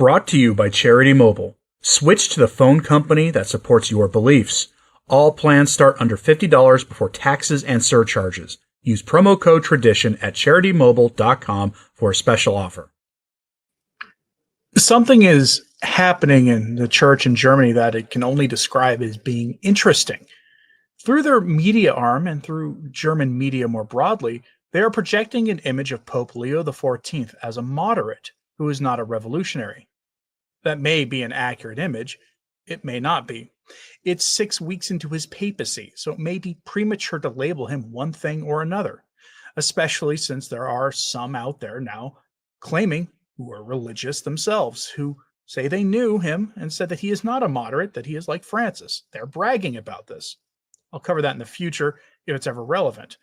Brought to you by Charity Mobile. Switch to the phone company that supports your beliefs. All plans start under $50 before taxes and surcharges. Use promo code TRADITION at CharityMobile.com for a special offer. Something is happening in the church in Germany that it can only describe as being interesting. Through their media arm and through German media more broadly, they are projecting an image of Pope Leo XIV as a moderate who is not a revolutionary. That may be an accurate image. It may not be. It's 6 weeks into his papacy, so it may be premature to label him one thing or another, especially since there are some out there now claiming, who are religious themselves, who say they knew him and said that he is not a moderate, that he is like Francis. They're bragging about this. I'll cover that in the future if it's ever relevant.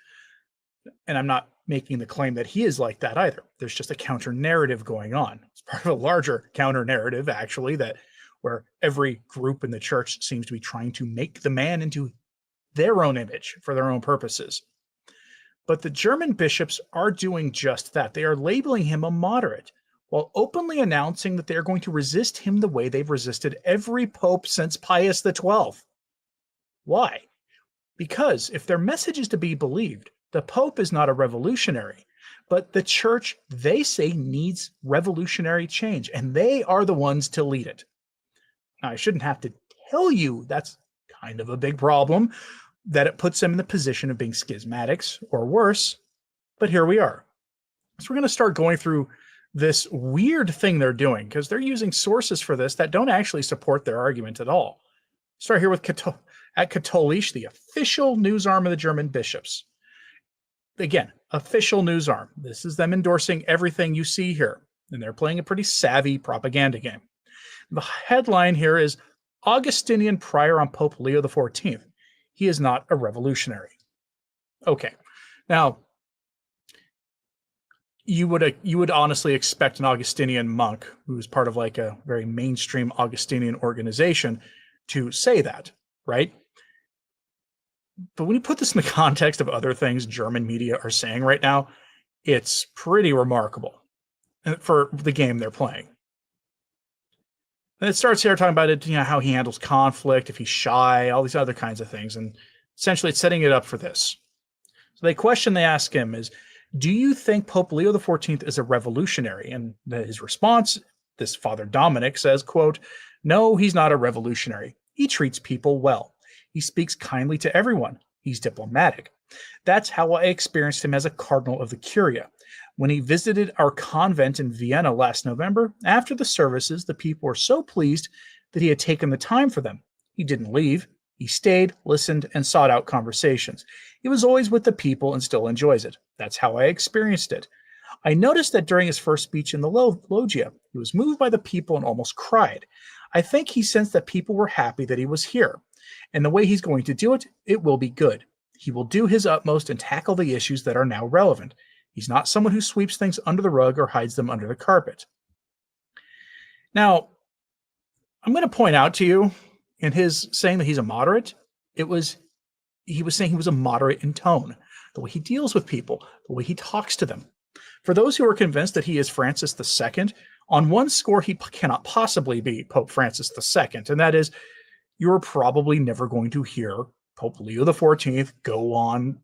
And I'm not making the claim that he is like that either. There's just a counter narrative going on. It's part of a larger counter narrative, actually, that where every group in the church seems to be trying to make the man into their own image for their own purposes. But the German bishops are doing just that. They are labeling him a moderate, while openly announcing that they are going to resist him the way they've resisted every pope since Pius XII. Why? Because if their message is to be believed, the Pope is not a revolutionary, but the church, they say, needs revolutionary change, and they are the ones to lead it. Now, I shouldn't have to tell you that's kind of a big problem, that it puts them in the position of being schismatics or worse, but here we are. So we're going to start going through this weird thing they're doing, because they're using sources for this that don't actually support their argument at all. Start here with Katholisch, the official news arm of the German bishops. Again, official news arm. This is them endorsing everything you see here, and they're playing a pretty savvy propaganda game. The headline here is Augustinian prior on Pope Leo XIV. He is not a revolutionary. Okay, now you would honestly expect an Augustinian monk who is part of like a very mainstream Augustinian organization to say that, right? But when you put this in the context of other things German media are saying right now, it's pretty remarkable for the game they're playing. And it starts here talking about it, how he handles conflict, if he's shy, all these other kinds of things. And essentially it's setting it up for this. So the question they ask him is, do you think Pope Leo XIV is a revolutionary? And his response, this Father Dominic, says, quote, "No, he's not a revolutionary. He treats people well. He speaks kindly to everyone. He's diplomatic. That's how I experienced him as a cardinal of the Curia. When he visited our convent in Vienna last November, after the services, the people were so pleased that he had taken the time for them. He didn't leave. He stayed, listened, and sought out conversations. He was always with the people and still enjoys it. That's how I experienced it. I noticed that during his first speech in the loggia, he was moved by the people and almost cried. I think he sensed that people were happy that he was here. And the way he's going to do it, it will be good. He will do his utmost and tackle the issues that are now relevant. He's not someone who sweeps things under the rug or hides them under the carpet." Now, I'm going to point out to you, in his saying that he's a moderate, he was saying he was a moderate in tone, the way he deals with people, the way he talks to them. For those who are convinced that he is Francis II, on one score, he cannot possibly be Pope Francis II, and that is, you're probably never going to hear Pope Leo XIV go on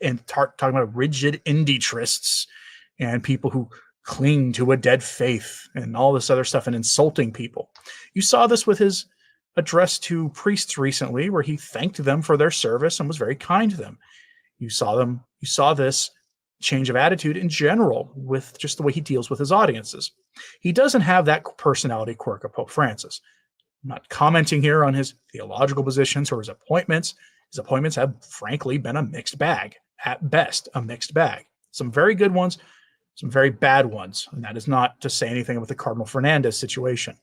and talking about rigid indie-trists and people who cling to a dead faith and all this other stuff and insulting people. You saw this with his address to priests recently, where he thanked them for their service and was very kind to them. You saw this change of attitude in general with just the way he deals with his audiences. He doesn't have that personality quirk of Pope Francis. I'm not commenting here on his theological positions or his appointments. His appointments have, frankly, been a mixed bag. At best, a mixed bag. Some very good ones, some very bad ones. And that is not to say anything about the Cardinal Fernandez situation.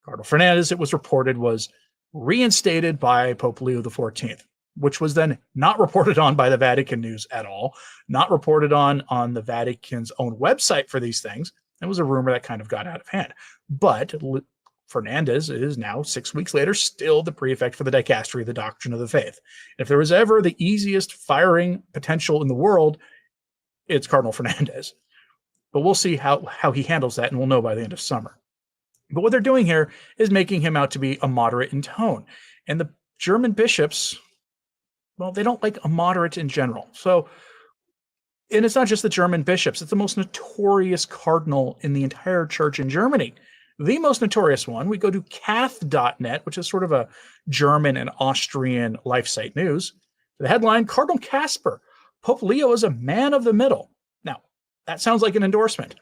Cardinal Fernandez, it was reported, was reinstated by Pope Leo XIV, which was then not reported on by the Vatican News at all, not reported on the Vatican's own website for these things. It was a rumor that kind of got out of hand. But Fernandez is now, 6 weeks later, still the prefect for the dicastery of the doctrine of the faith. If there was ever the easiest firing potential in the world, it's Cardinal Fernandez. But we'll see how he handles that, and we'll know by the end of summer. But what they're doing here is making him out to be a moderate in tone. And the German bishops, well, they don't like a moderate in general. So, and it's not just the German bishops, it's the most notorious cardinal in the entire church in Germany. The most notorious one, we go to cath.net, which is sort of a German and Austrian life site news. The headline, Cardinal Kasper, Pope Leo is a man of the middle. Now, that sounds like an endorsement.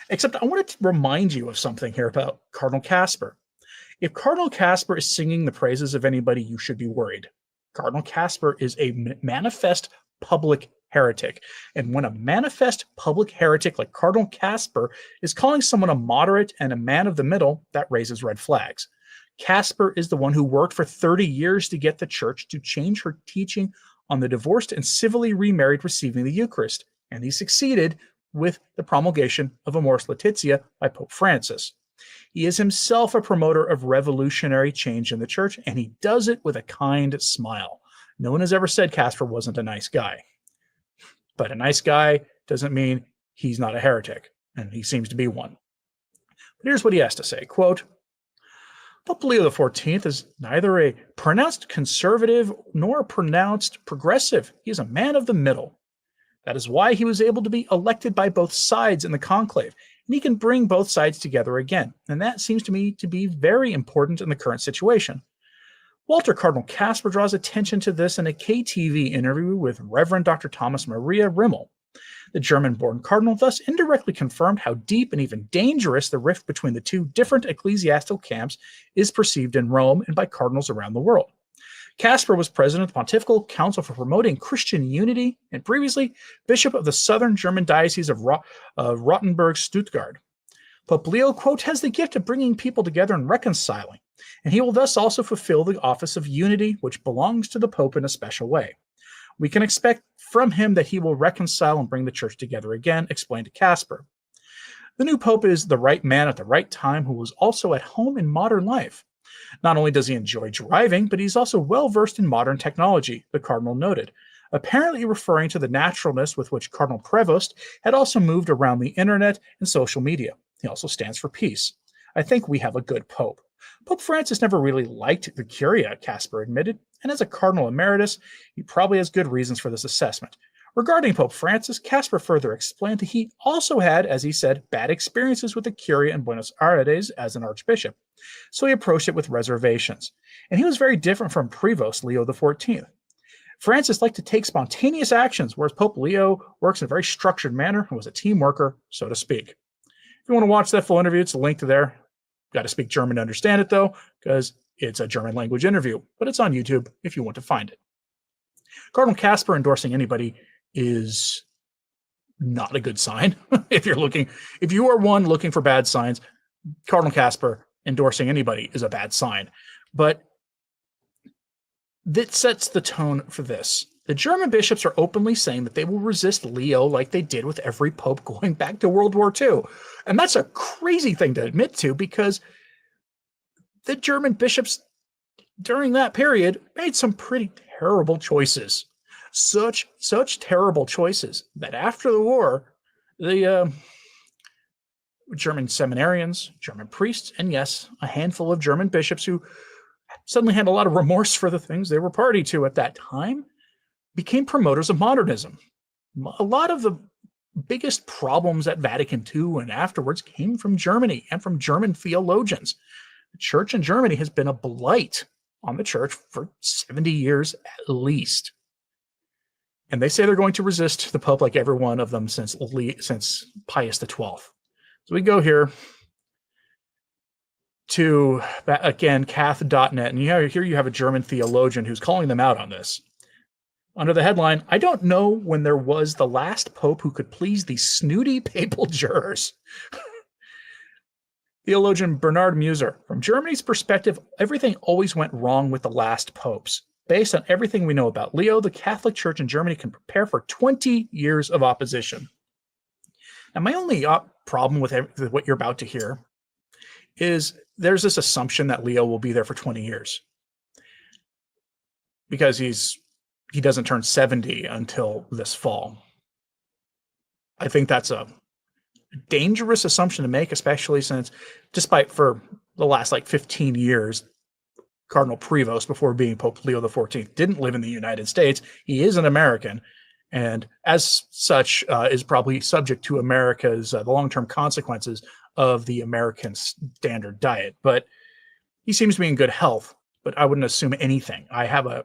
Except I wanted to remind you of something here about Cardinal Kasper. If Cardinal Kasper is singing the praises of anybody, you should be worried. Cardinal Kasper is a manifest public heretic. And when a manifest public heretic like Cardinal Kasper is calling someone a moderate and a man of the middle, that raises red flags. Kasper is the one who worked for 30 years to get the church to change her teaching on the divorced and civilly remarried receiving the Eucharist. And he succeeded with the promulgation of Amoris Laetitia by Pope Francis. He is himself a promoter of revolutionary change in the church, and he does it with a kind smile. No one has ever said Kasper wasn't a nice guy. But a nice guy doesn't mean he's not a heretic, and he seems to be one. But here's what he has to say, quote, Pope Leo XIV is neither a pronounced conservative nor a pronounced progressive. He is a man of the middle. That is why he was able to be elected by both sides in the conclave, and he can bring both sides together again. And that seems to me to be very important in the current situation. Walter Cardinal Kasper draws attention to this in a KTV interview with Reverend Dr. Thomas Maria Rimmel. The German-born cardinal thus indirectly confirmed how deep and even dangerous the rift between the two different ecclesiastical camps is perceived in Rome and by cardinals around the world. Kasper was president of the Pontifical Council for Promoting Christian Unity and previously bishop of the southern German diocese of Rottenburg-Stuttgart. Pope Leo, quote, has the gift of bringing people together and reconciling, and he will thus also fulfill the office of unity, which belongs to the Pope in a special way. We can expect from him that he will reconcile and bring the church together again, explained Kasper. The new Pope is the right man at the right time who was also at home in modern life. Not only does he enjoy driving, but he's also well-versed in modern technology, the cardinal noted, apparently referring to the naturalness with which Cardinal Prevost had also moved around the internet and social media. He also stands for peace. I think we have a good pope. Pope Francis never really liked the Curia, Kasper admitted, and as a cardinal emeritus, he probably has good reasons for this assessment. Regarding Pope Francis, Kasper further explained that he also had, as he said, bad experiences with the Curia in Buenos Aires as an archbishop, so he approached it with reservations. And he was very different from Prevost Leo XIV. Francis liked to take spontaneous actions, whereas Pope Leo works in a very structured manner and was a team worker, so to speak. If you want to watch that full interview, it's a link to there. Got to speak German to understand it, though, because it's a German language interview, but it's on YouTube if you want to find it. Cardinal Kasper endorsing anybody is not a good sign. If you are one looking for bad signs, Cardinal Kasper endorsing anybody is a bad sign. But that sets the tone for this. The German bishops are openly saying that they will resist Leo like they did with every pope going back to World War II. And that's a crazy thing to admit to, because the German bishops during that period made some pretty terrible choices. Such terrible choices that after the war, the German seminarians, German priests, and yes, a handful of German bishops who suddenly had a lot of remorse for the things they were party to at that time, became promoters of modernism. A lot of the biggest problems at Vatican II and afterwards came from Germany and from German theologians. The church in Germany has been a blight on the church for 70 years at least. And they say they're going to resist the Pope like every one of them since Pius XII. So we go here to, again, cath.net, and here you have a German theologian who's calling them out on this. Under the headline, I don't know when there was the last pope who could please these snooty papal jurors. Theologian Bernard Muser, from Germany's perspective, everything always went wrong with the last popes. Based on everything we know about Leo, the Catholic Church in Germany can prepare for 20 years of opposition. Now, my only problem with what you're about to hear is there's this assumption that Leo will be there for 20 years because he doesn't turn 70 until this fall. I think that's a dangerous assumption to make, especially since, despite for the last 15 years, Cardinal Prevost, before being Pope Leo XIV, didn't live in the United States. He is an American, and as such is probably subject to America's the long-term consequences of the American standard diet. But he seems to be in good health, but I wouldn't assume anything. I have an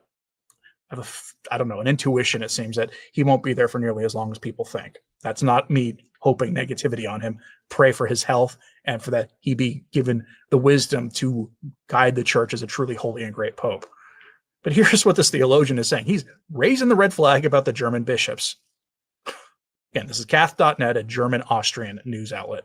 intuition, it seems, that he won't be there for nearly as long as people think. That's not me hoping negativity on him. Pray for his health and for that he be given the wisdom to guide the church as a truly holy and great pope. But here's what this theologian is saying. He's raising the red flag about the German bishops. Again, this is Cath.net, a German-Austrian news outlet.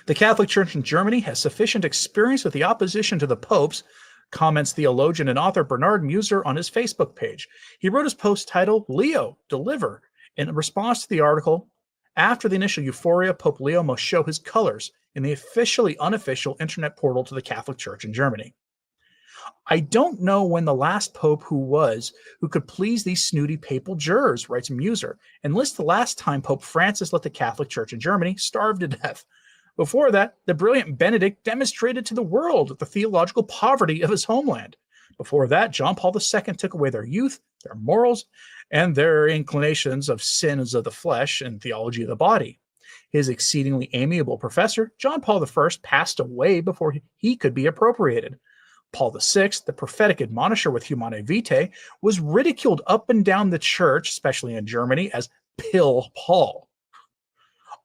The Catholic Church in Germany has sufficient experience with the opposition to the popes, comments theologian and author Bernard Muser on his Facebook page. He wrote his post titled, Leo, Deliver, in response to the article, after the initial euphoria, Pope Leo must show his colors in the officially unofficial internet portal to the Catholic Church in Germany. I don't know when the last pope who could please these snooty papal jurors, writes Muser, and lists the last time Pope Francis let the Catholic Church in Germany starve to death. Before that, the brilliant Benedict demonstrated to the world the theological poverty of his homeland. Before that, John Paul II took away their youth, their morals, and their inclinations of sins of the flesh and theology of the body. His exceedingly amiable professor, John Paul I, passed away before he could be appropriated. Paul VI, the prophetic admonisher with Humanae Vitae, was ridiculed up and down the church, especially in Germany, as Pill Paul.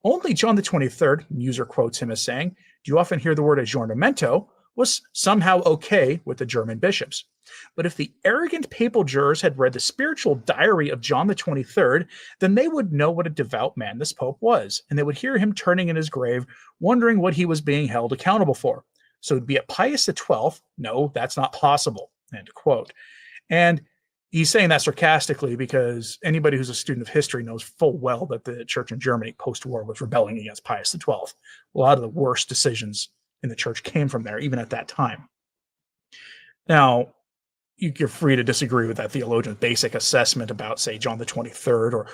Only John the 23rd, Muser quotes him as saying, do you often hear the word aggiornamento, was somehow okay with the German bishops. But if the arrogant papal jurors had read the spiritual diary of John the 23rd, then they would know what a devout man this pope was, and they would hear him turning in his grave, wondering what he was being held accountable for. So to be at Pius XII, no, that's not possible, end quote. And he's saying that sarcastically because anybody who's a student of history knows full well that the church in Germany post-war was rebelling against Pius XII. A lot of the worst decisions in the church came from there, even at that time. Now, you're free to disagree with that theologian's basic assessment about, say, John the 23rd or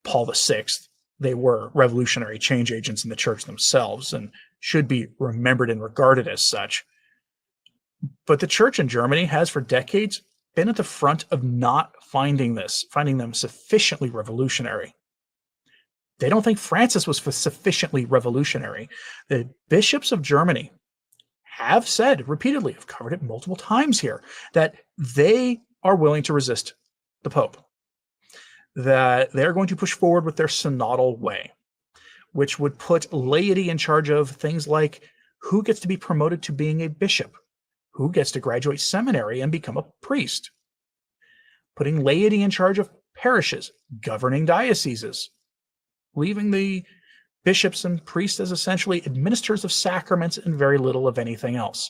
Paul VI. They were revolutionary change agents in the church themselves and should be remembered and regarded as such. But the church in Germany has for decades been at the front of not finding them sufficiently revolutionary. They don't think Francis was sufficiently revolutionary. The bishops of Germany have said repeatedly, I've covered it multiple times here, that they are willing to resist the Pope, that they're going to push forward with their synodal way, which would put laity in charge of things like who gets to be promoted to being a bishop, who gets to graduate seminary and become a priest, putting laity in charge of parishes, governing dioceses, leaving the bishops and priests as essentially administrators of sacraments and very little of anything else.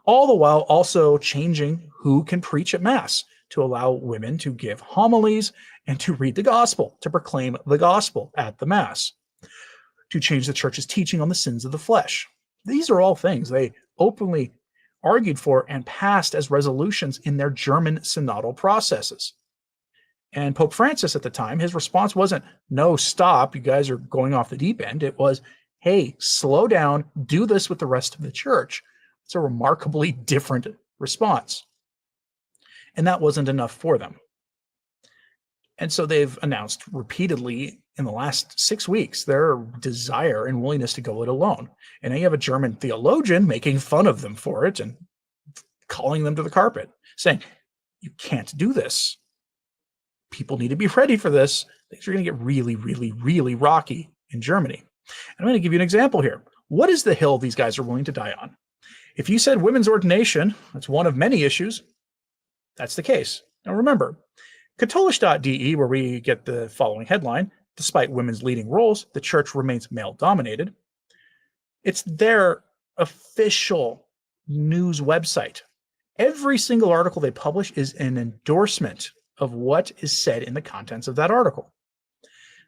All the while also changing who can preach at Mass to allow women to give homilies and to read the gospel, to proclaim the gospel at the Mass, to change the church's teaching on the sins of the flesh. These are all things they openly argued for and passed as resolutions in their German synodal processes. And Pope Francis at the time, his response wasn't, no, stop, you guys are going off the deep end. It was, hey, slow down, do this with the rest of the church. It's a remarkably different response. And that wasn't enough for them. And so they've announced repeatedly in the last 6 weeks their desire and willingness to go it alone. And now you have a German theologian making fun of them for it and calling them to the carpet, saying, you can't do this. People need to be ready for this. Things are going to get really, really, really rocky in Germany. And I'm going to give you an example here. What is the hill these guys are willing to die on? If you said women's ordination, that's one of many issues, that's the case. Now remember, Katholisch.de, where we get the following headline, despite women's leading roles, the church remains male-dominated. It's their official news website. Every single article they publish is an endorsement of what is said in the contents of that article.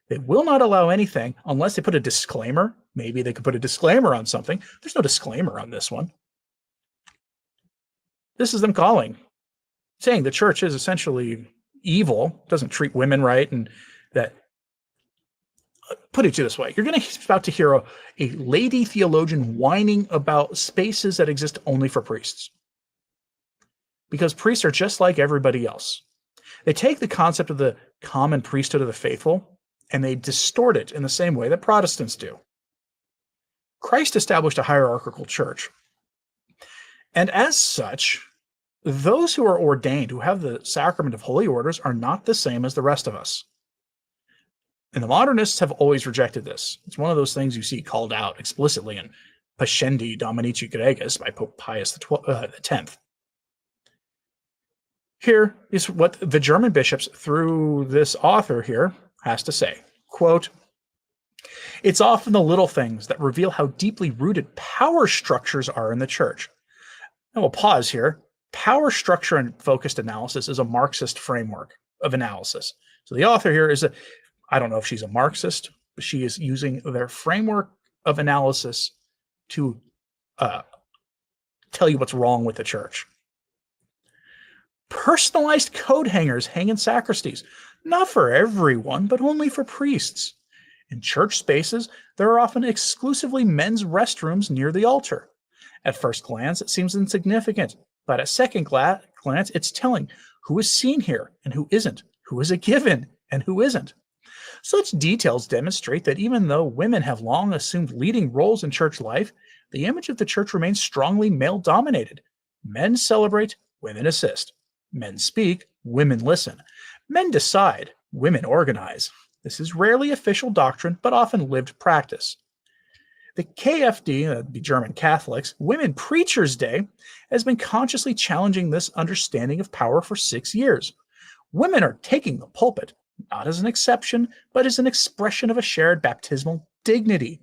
They will not allow anything unless they put a disclaimer. Maybe they could put a disclaimer on something. There's no disclaimer on this one. This is them saying the church is essentially evil, doesn't treat women right, and that put it to this way. You're about to hear a lady theologian whining about spaces that exist only for priests. Because priests are just like everybody else. They take the concept of the common priesthood of the faithful and they distort it in the same way that Protestants do. Christ established a hierarchical church. And as such, those who are ordained, who have the sacrament of holy orders, are not the same as the rest of us. And the modernists have always rejected this. It's one of those things you see called out explicitly in Pascendi Dominici Gregis by Pope Pius X. Here is what the German bishops, through this author here, has to say. Quote, "It's often the little things that reveal how deeply rooted power structures are in the church." Now we'll pause here. Power structure and focused analysis is a Marxist framework of analysis. So the author here is I don't know if she's a Marxist, but she is using their framework of analysis to tell you what's wrong with the church. Personalized coat hangers hang in sacristies, not for everyone, but only for priests. In church spaces, there are often exclusively men's restrooms near the altar. At first glance, it seems insignificant, but at second glance, it's telling who is seen here and who isn't, who is a given and who isn't. Such details demonstrate that even though women have long assumed leading roles in church life, the image of the church remains strongly male-dominated. Men celebrate, women assist. Men speak, women listen. Men decide, women organize. This is rarely official doctrine, but often lived practice. The KFD, the German Catholics, Women Preachers' Day, has been consciously challenging this understanding of power for 6 years. Women are taking the pulpit, not as an exception, but as an expression of a shared baptismal dignity.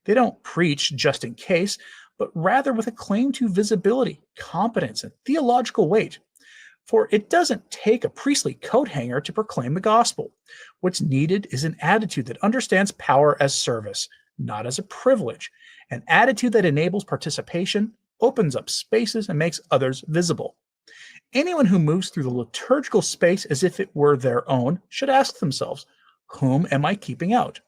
They don't preach just in case, but rather with a claim to visibility, competence, and theological weight. For it doesn't take a priestly coat hanger to proclaim the gospel. What's needed is an attitude that understands power as service, not as a privilege, an attitude that enables participation, opens up spaces, and makes others visible. Anyone who moves through the liturgical space as if it were their own should ask themselves, whom am I keeping out?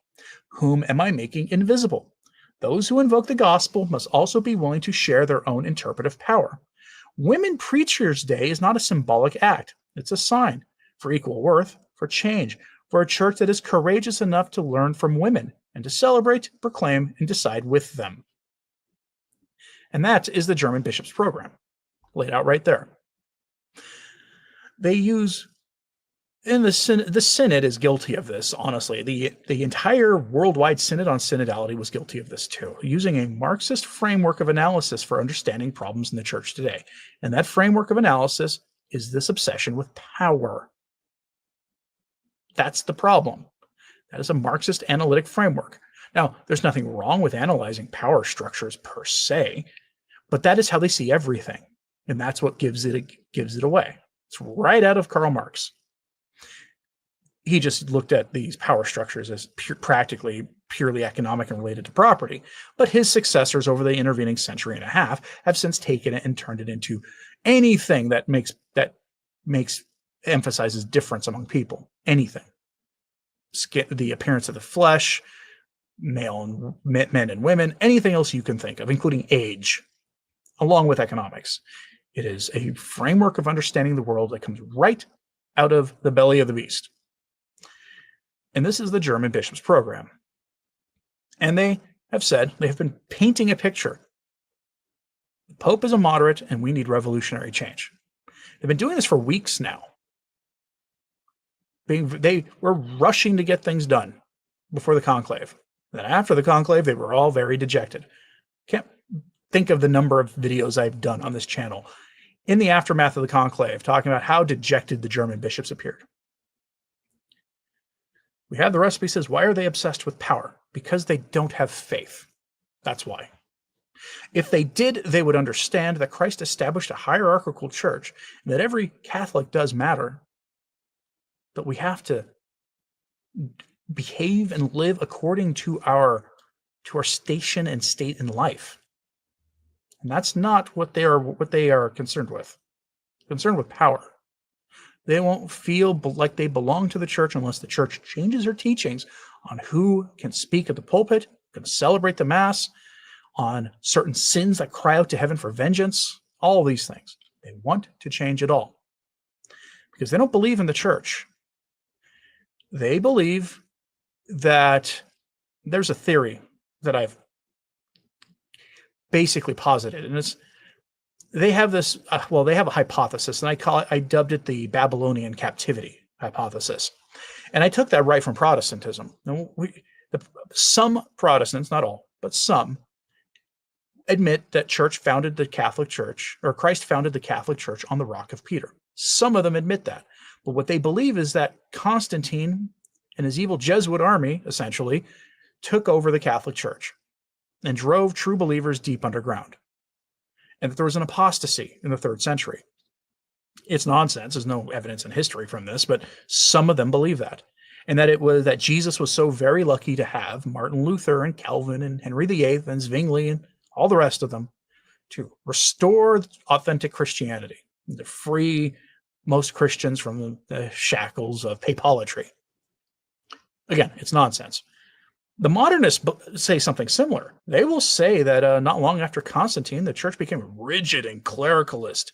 Whom am I making invisible? Those who invoke the gospel must also be willing to share their own interpretive power. Women Preachers' Day is not a symbolic act. It's a sign for equal worth, for change, for a church that is courageous enough to learn from women and to celebrate, proclaim, and decide with them. And that is the German bishop's program, laid out right there. They use, and the synod is guilty of this, honestly. The entire worldwide synod on synodality was guilty of this too, using a Marxist framework of analysis for understanding problems in the church today. And that framework of analysis is this obsession with power. That's the problem. That is a Marxist analytic framework. Now, there's nothing wrong with analyzing power structures per se, but that is how they see everything. And that's what gives it away. It's right out of Karl Marx. He just looked at these power structures as purely economic and related to property. But his successors over the intervening century and a half have since taken it and turned it into anything that emphasizes difference among people. Anything. The appearance of the flesh, male and men and women, anything else you can think of, including age, along with economics. It is a framework of understanding the world that comes right out of the belly of the beast. And this is the German bishop's program. And they have said, they have been painting a picture. The Pope is a moderate and we need revolutionary change. They've been doing this for weeks now. They were rushing to get things done before the conclave. Then after the conclave, they were all very dejected. Can't think of the number of videos I've done on this channel in the aftermath of the conclave talking about how dejected the German bishops appeared. We have the recipe says, why are they obsessed with power? Because they don't have faith. That's why. If they did, they would understand that Christ established a hierarchical church and that every Catholic does matter, but we have to behave and live according to our station and state in life. And that's not what they are concerned with. They're concerned with power. They won't feel like they belong to the church unless the church changes her teachings on who can speak at the pulpit, can celebrate the Mass, on certain sins that cry out to heaven for vengeance, all these things. They want to change it all because they don't believe in the church. They believe that there's a theory that I've basically posited, and they have this, they have a hypothesis, and I dubbed it the Babylonian captivity hypothesis. And I took that right from Protestantism. Some Protestants, not all, but some, admit that Christ founded the Catholic Church on the Rock of Peter. Some of them admit that. But what they believe is that Constantine and his evil Jesuit army, essentially, took over the Catholic Church and drove true believers deep underground, and that there was an apostasy in the 3rd century. It's nonsense. There's no evidence in history from this, but some of them believe that. And that it was that Jesus was so very lucky to have Martin Luther and Calvin and Henry VIII and Zwingli and all the rest of them to restore authentic Christianity, to free most Christians from the shackles of papalatry. Again, it's nonsense. The modernists say something similar. They will say that not long after Constantine, the church became rigid and clericalist,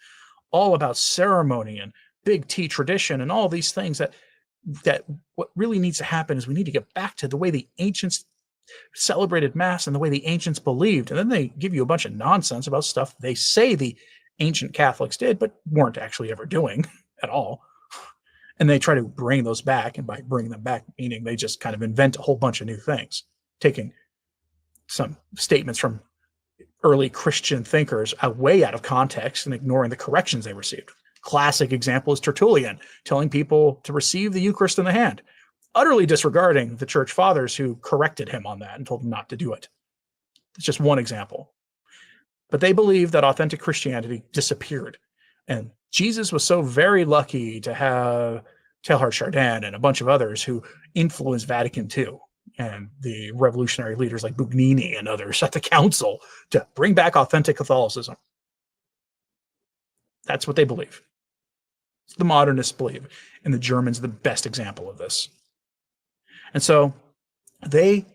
all about ceremony and big T tradition and all these things that what really needs to happen is we need to get back to the way the ancients celebrated Mass and the way the ancients believed. And then they give you a bunch of nonsense about stuff they say the ancient Catholics did, but weren't actually ever doing at all. And they try to bring those back. And by bringing them back, meaning they just kind of invent a whole bunch of new things, taking some statements from early Christian thinkers way out of context and ignoring the corrections they received. Classic example is Tertullian telling people to receive the Eucharist in the hand, utterly disregarding the church fathers who corrected him on that and told him not to do it. It's just one example. But they believe that authentic Christianity disappeared. And Jesus was so very lucky to have Teilhard Chardin and a bunch of others who influenced Vatican II and the revolutionary leaders like Bugnini and others at the council to bring back authentic Catholicism. That's what they believe. The modernists believe, and the Germans are the best example of this. And so they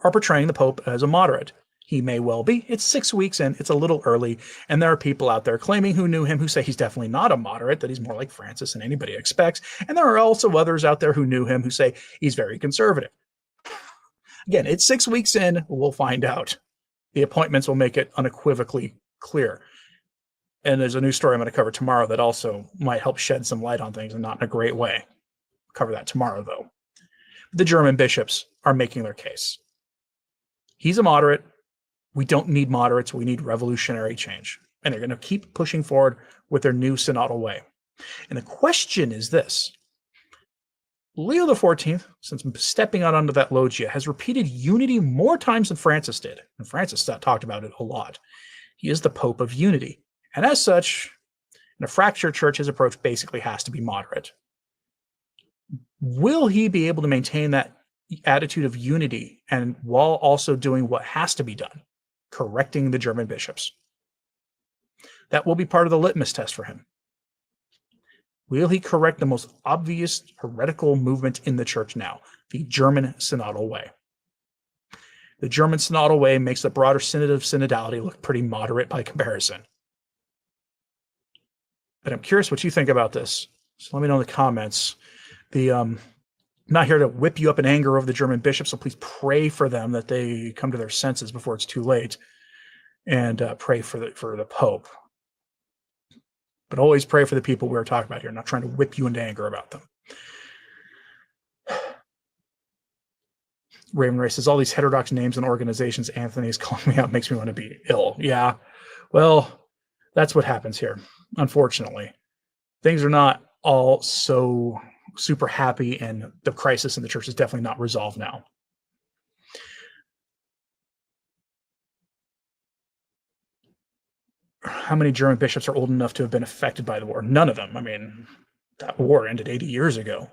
are portraying the Pope as a moderate. He may well be. It's 6 weeks in. It's a little early. And there are people out there claiming who knew him who say he's definitely not a moderate, that he's more like Francis than anybody expects. And there are also others out there who knew him who say he's very conservative. Again, it's 6 weeks in. We'll find out. The appointments will make it unequivocally clear. And there's a new story I'm going to cover tomorrow that also might help shed some light on things, and not in a great way. I'll cover that tomorrow, though. The German bishops are making their case. He's a moderate. We don't need moderates. We need revolutionary change. And they're going to keep pushing forward with their new synodal way. And the question is this. Leo XIV, since stepping out onto that loggia, has repeated unity more times than Francis did. And Francis talked about it a lot. He is the Pope of unity. And as such, in a fractured church, his approach basically has to be moderate. Will he be able to maintain that attitude of unity and while also doing what has to be done, correcting the German bishops? That will be part of the litmus test for him. Will he correct the most obvious heretical movement in the church now, the German synodal way? The German synodal way makes the broader synod of synodality look pretty moderate by comparison. But I'm curious what you think about this. So let me know in the comments. I'm not here to whip you up in anger over the German bishops, so please pray for them that they come to their senses before it's too late, and pray for the Pope. But always pray for the people we're talking about here, not trying to whip you into anger about them. Raven Ray says, all these heterodox names and organizations Anthony is calling me out makes me want to be ill. Yeah, well, that's what happens here. Unfortunately, things are not all so super happy, and the crisis in the church is definitely not resolved now. How many German bishops are old enough to have been affected by the war? None of them. I mean, that war ended 80 years ago.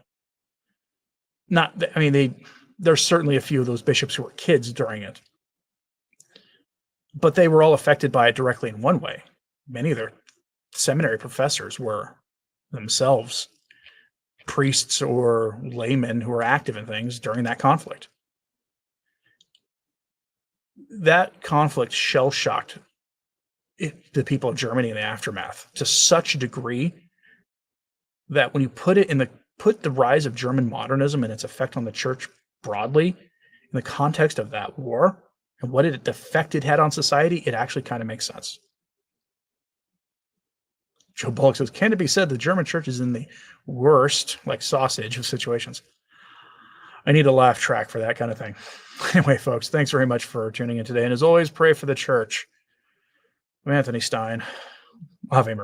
There's certainly a few of those bishops who were kids during it, but they were all affected by it directly in one way. Many of their seminary professors were themselves priests or laymen who were active in things during that conflict. That conflict shell-shocked the people of Germany in the aftermath to such a degree that when you put the rise of German modernism and its effect on the church broadly in the context of that war and what effect it had on society, it actually kind of makes sense. Joe Bullock says, can it be said the German church is in the worst, like sausage, of situations? I need a laugh track for that kind of thing. Anyway, folks, thanks very much for tuning in today. And as always, pray for the church. I'm Anthony Stine. Ave Maria.